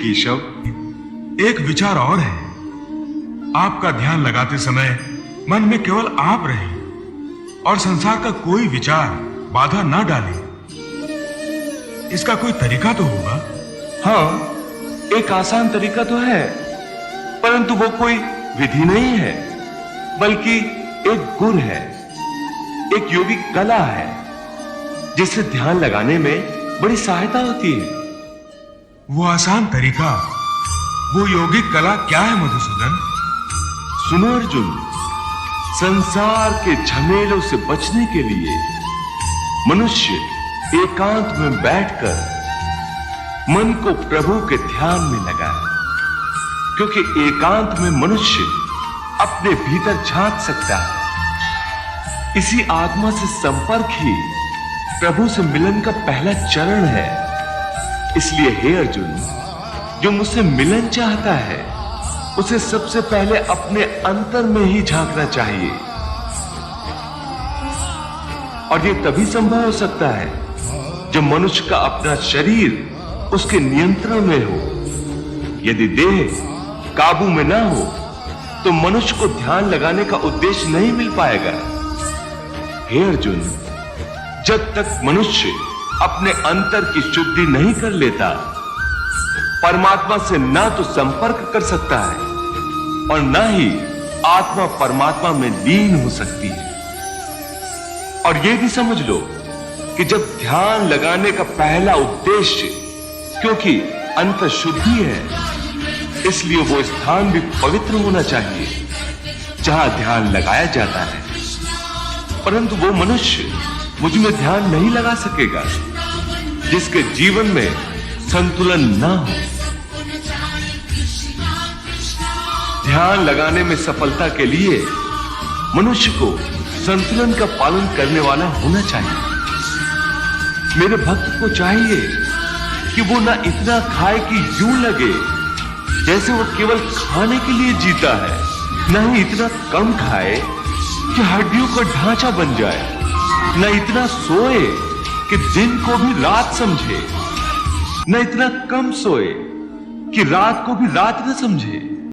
केशव। एक विचार और है। आपका ध्यान लगाते समय मन में केवल आप रहे और संसार का कोई विचार बाधा ना डाले। इसका कोई तरीका तो होगा? हाँ, एक आसान तरीका तो है, परंतु वो कोई विधि नहीं है, बल्कि एक गुर है, एक योगिक कला है, जिससे ध्यान लगाने में बड़ी सहायता होती है। वो आसान तरीका, वो योगिक कला क्या है मधुसूदन? सुनो अर्जुन, संसार के झमेलों से बचने के लिए मनुष्य एकांत में बैठकर मन को प्रभु के ध्यान में लगाए, क्योंकि एकांत में मनुष्य अपने भीतर झांक सकता है। इसी आत्मा से संपर्क ही प्रभु से मिलन का पहला चरण है। इसलिए हे अर्जुन, जो मुझसे मिलन चाहता है उसे सबसे पहले अपने अंतर में ही झांकना चाहिए, और यह तभी संभव हो सकता है जब मनुष्य का अपना शरीर उसके नियंत्रण में हो। यदि देह काबू में ना हो तो मनुष्य को ध्यान लगाने का उद्देश्य नहीं मिल पाएगा। हे अर्जुन, जब तक मनुष्य अपने अंतर की शुद्धि नहीं कर लेता, परमात्मा से ना तो संपर्क कर सकता है और ना ही आत्मा परमात्मा में लीन हो सकती है। और यह भी समझ लो कि जब ध्यान लगाने का पहला उद्देश्य, क्योंकि अंतर शुद्धि है, इसलिए वो स्थान भी पवित्र होना चाहिए जहां ध्यान लगाया जाता है। परंतु वो मनुष्य मुझ में ध्यान नहीं लगा सकेगा जिसके जीवन में संतुलन ना हो। ध्यान लगाने में सफलता के लिए मनुष्य को संतुलन का पालन करने वाला होना चाहिए। मेरे भक्त को चाहिए कि वो ना इतना खाए कि यूं लगे जैसे वो केवल खाने के लिए जीता है, ना ही इतना कम खाए कि हड्डियों का ढांचा बन जाए, न इतना सोए कि दिन को भी रात समझे, न इतना कम सोए कि रात को भी रात न समझे।